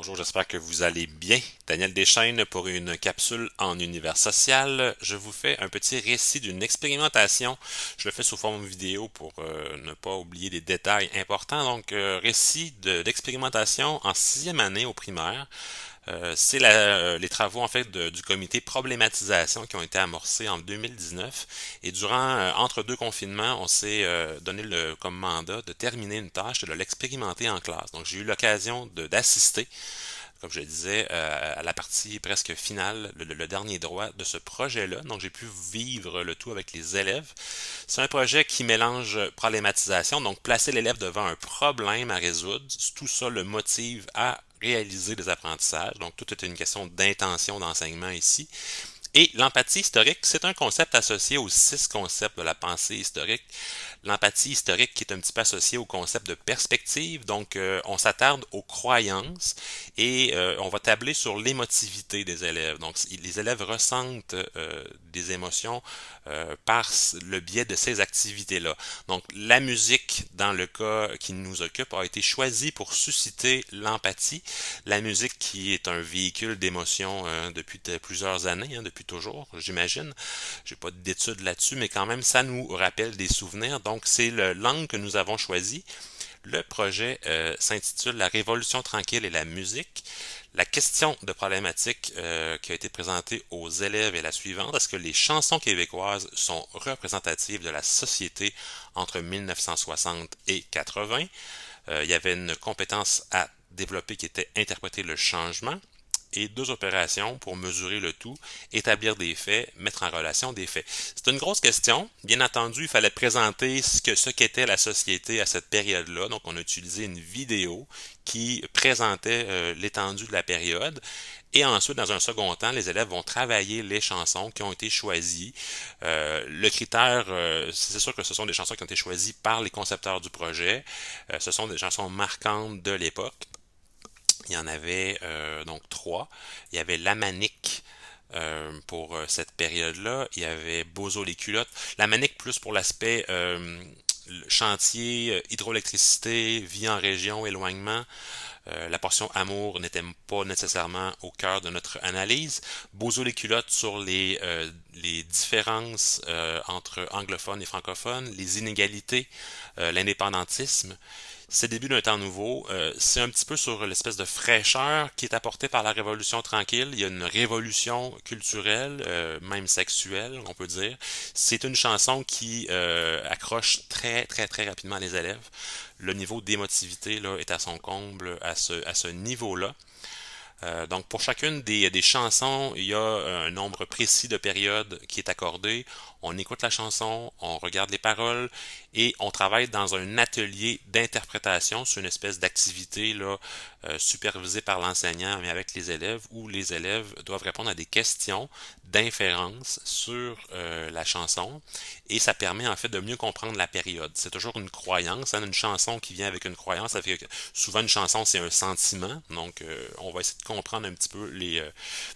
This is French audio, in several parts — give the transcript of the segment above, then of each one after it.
Bonjour, j'espère que vous allez bien. Daniel Deschaines pour une capsule en univers social. Je vous fais un petit récit d'une expérimentation. Je le fais sous forme vidéo pour ne pas oublier des détails importants. Donc, récit d'expérimentation en sixième année au primaire. C'est les travaux en fait du comité problématisation qui ont été amorcés en 2019 et entre deux confinements, on s'est donné comme mandat de terminer une tâche et de l'expérimenter en classe. Donc j'ai eu l'occasion d'assister, comme je le disais, à la partie presque finale, le dernier droit de ce projet-là. Donc j'ai pu vivre le tout avec les élèves. C'est un projet qui mélange problématisation, donc placer l'élève devant un problème à résoudre. Tout ça le motive à réaliser des apprentissages. Donc tout est une question d'intention d'enseignement ici. Et l'empathie historique, c'est un concept associé aux six concepts de la pensée historique. L'empathie historique qui est un petit peu associée au concept de perspective. Donc, on s'attarde aux croyances et on va tabler sur l'émotivité des élèves. Donc, les élèves ressentent des émotions par le biais de ces activités-là. Donc, la musique, dans le cas qui nous occupe, a été choisie pour susciter l'empathie. La musique qui est un véhicule d'émotion depuis plusieurs années, depuis toujours, j'imagine. J'ai pas d'études là-dessus, mais quand même, ça nous rappelle des souvenirs. Donc, c'est le langue que nous avons choisi. Le projet s'intitule La Révolution tranquille et la musique. La question de problématique qui a été présentée aux élèves est la suivante. Est-ce que les chansons québécoises sont représentatives de la société entre 1960 et 80? Il y avait une compétence à développer qui était interpréter le changement et deux opérations pour mesurer le tout, établir des faits, mettre en relation des faits. C'est une grosse question. Bien entendu, il fallait présenter ce qu'était la société à cette période-là. Donc, on a utilisé une vidéo qui présentait l'étendue de la période. Et ensuite, dans un second temps, les élèves vont travailler les chansons qui ont été choisies. Le critère, c'est sûr que ce sont des chansons qui ont été choisies par les concepteurs du projet. Ce sont des chansons marquantes de l'époque. Il y en avait donc trois. Il y avait La Manique pour cette période-là. Il y avait Bozo les culottes. La Manique plus pour l'aspect chantier, hydroélectricité, vie en région, éloignement. La portion amour n'était pas nécessairement au cœur de notre analyse. Bozo les culottes sur les différences entre anglophones et francophones, les inégalités, l'indépendantisme. C'est le début d'un temps nouveau. C'est un petit peu sur l'espèce de fraîcheur qui est apportée par la Révolution tranquille. Il y a une révolution culturelle, même sexuelle, on peut dire. C'est une chanson qui accroche très, très, très rapidement les élèves. Le niveau d'émotivité là, est à son comble à ce niveau-là. Donc, pour chacune des chansons, il y a un nombre précis de périodes qui est accordé. On écoute la chanson, on regarde les paroles et on travaille dans un atelier d'interprétation. C'est une espèce d'activité là, supervisée par l'enseignant, mais avec les élèves, où les élèves doivent répondre à des questions d'inférence sur la chanson. Et ça permet en fait de mieux comprendre la période. C'est toujours une croyance, hein, une chanson qui vient avec une croyance. Ça fait que souvent une chanson c'est un sentiment. Donc on va essayer de comprendre un petit peu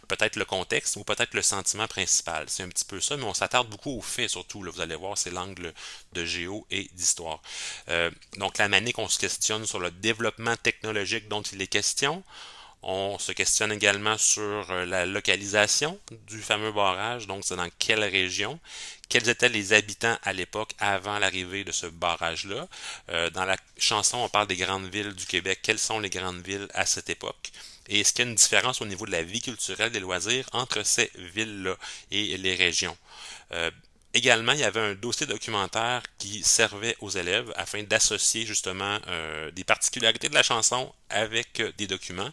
peut-être le contexte ou peut-être le sentiment principal. C'est un petit peu ça, mais on s'attarde beaucoup aux faits surtout. Là, vous allez voir, c'est l'angle de géo et d'histoire. Donc la manière qu'on se questionne sur le développement technologique dont il est question. On se questionne également sur la localisation du fameux barrage, donc c'est dans quelle région, quels étaient les habitants à l'époque avant l'arrivée de ce barrage-là. Dans la chanson, on parle des grandes villes du Québec. Quelles sont les grandes villes à cette époque? Et est-ce qu'il y a une différence au niveau de la vie culturelle des loisirs entre ces villes-là et les régions? Euh, Également, il y avait un dossier documentaire qui servait aux élèves afin d'associer justement des particularités de la chanson avec des documents.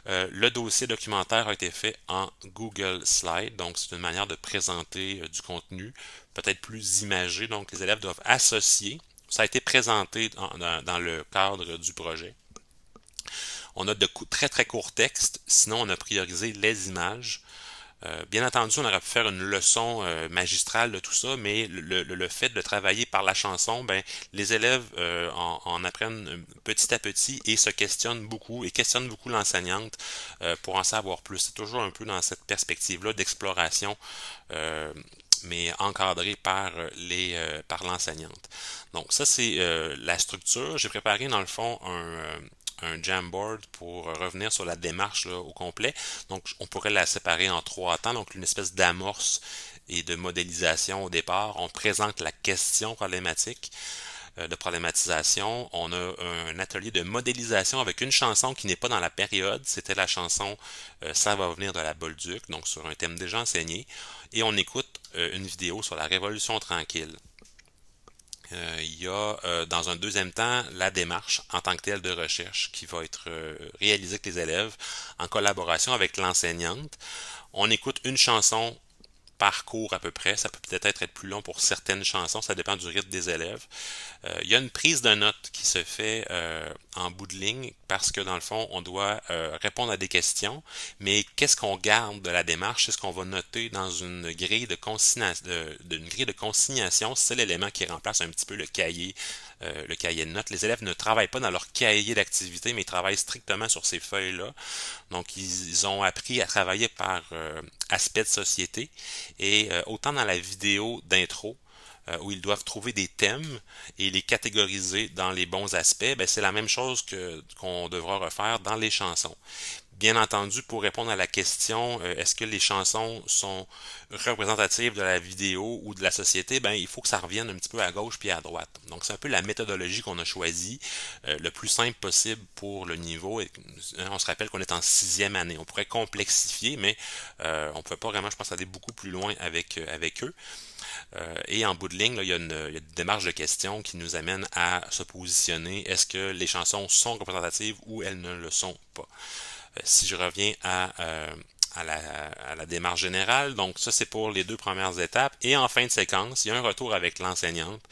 Le dossier documentaire a été fait en Google Slide, donc c'est une manière de présenter du contenu peut-être plus imagé. Donc les élèves doivent associer. Ça a été présenté dans le cadre du projet. On a de très très courts textes, sinon on a priorisé les images. Bien entendu, on aurait pu faire une leçon magistrale de tout ça, mais le fait de travailler par la chanson, ben, les élèves en apprennent petit à petit et se questionnent beaucoup et questionnent beaucoup l'enseignante pour en savoir plus. C'est toujours un peu dans cette perspective-là d'exploration, mais encadrée par l'enseignante. Donc ça, c'est la structure. J'ai préparé dans le fond un Jamboard pour revenir sur la démarche là, au complet. Donc, on pourrait la séparer en trois temps. Donc, une espèce d'amorce et de modélisation au départ. On présente la question problématique de problématisation. On a un atelier de modélisation avec une chanson qui n'est pas dans la période. C'était la chanson Ça va venir de la Bolduc, donc sur un thème déjà enseigné. Et on écoute une vidéo sur la Révolution tranquille. Il y a dans un deuxième temps la démarche en tant que telle de recherche qui va être réalisée avec les élèves en collaboration avec l'enseignante. On écoute une chanson par cours à peu près. Ça peut peut-être être plus long pour certaines chansons, ça dépend du rythme des élèves. Il y a une prise de notes qui se fait en bout de ligne parce que dans le fond, on doit répondre à des questions, mais qu'est-ce qu'on garde de la démarche? C'est ce qu'on va noter dans une grille de consignation. C'est l'élément qui remplace un petit peu le cahier de notes. Les élèves ne travaillent pas dans leur cahier d'activité, mais ils travaillent strictement sur ces feuilles-là. Donc, ils ont appris à travailler par aspect de société. Et autant dans la vidéo d'intro, où ils doivent trouver des thèmes et les catégoriser dans les bons aspects, ben, c'est la même chose qu'on devra refaire dans les chansons. Bien entendu, pour répondre à la question, est-ce que les chansons sont représentatives de la vidéo ou de la société, ben, il faut que ça revienne un petit peu à gauche puis à droite. Donc, c'est un peu la méthodologie qu'on a choisie, le plus simple possible pour le niveau. Et, on se rappelle qu'on est en sixième année. On pourrait complexifier, mais on ne pouvait pas vraiment, je pense, aller beaucoup plus loin avec eux. Et en bout de ligne, là, il y a une démarche de questions qui nous amène à se positionner. Est-ce que les chansons sont représentatives ou elles ne le sont pas? Si je reviens à la démarche générale, donc ça c'est pour les deux premières étapes. Et en fin de séquence, il y a un retour avec l'enseignante.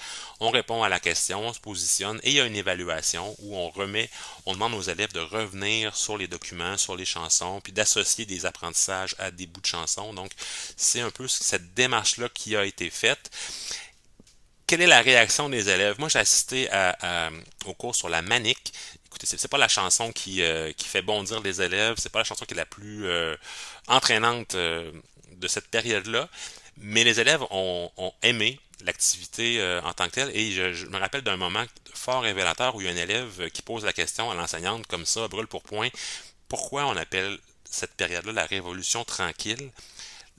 On répond à la question, on se positionne et il y a une évaluation où on demande aux élèves de revenir sur les documents, sur les chansons, puis d'associer des apprentissages à des bouts de chansons. Donc c'est un peu cette démarche-là qui a été faite. Quelle est la réaction des élèves? Moi, j'ai assisté au cours sur la manique. Écoutez, c'est pas la chanson qui fait bondir les élèves, c'est pas la chanson qui est la plus entraînante de cette période-là, mais les élèves ont aimé l'activité en tant que telle, et je me rappelle d'un moment fort révélateur où il y a un élève qui pose la question à l'enseignante comme ça, brûle pour point, pourquoi on appelle cette période-là la Révolution tranquille?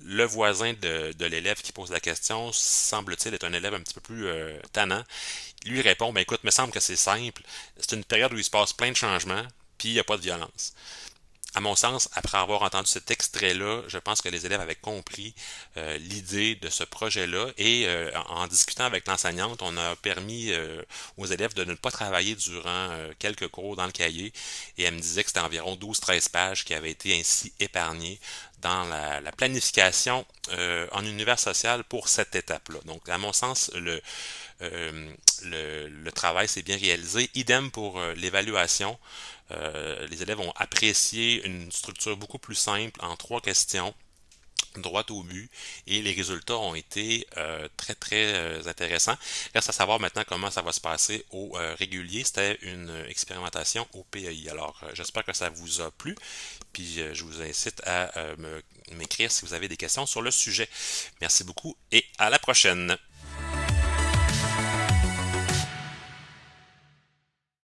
Le voisin de l'élève qui pose la question semble-t-il être un élève un petit peu plus tannant. Lui répond, ben écoute, me semble que c'est simple. C'est une période où il se passe plein de changements, puis il n'y a pas de violence. À mon sens, après avoir entendu cet extrait-là, je pense que les élèves avaient compris l'idée de ce projet-là et en discutant avec l'enseignante, on a permis aux élèves de ne pas travailler durant quelques cours dans le cahier et elle me disait que c'était environ 12-13 pages qui avaient été ainsi épargnées dans la planification en univers social pour cette étape-là. Donc, à mon sens, le travail s'est bien réalisé. Idem pour l'évaluation. Les élèves ont apprécié une structure beaucoup plus simple en trois questions, droit au but, et les résultats ont été très très intéressants. Reste à savoir maintenant comment ça va se passer au régulier. C'était une expérimentation au PEI. Alors j'espère que ça vous a plu, puis je vous incite à m'écrire si vous avez des questions sur le sujet. Merci beaucoup et à la prochaine.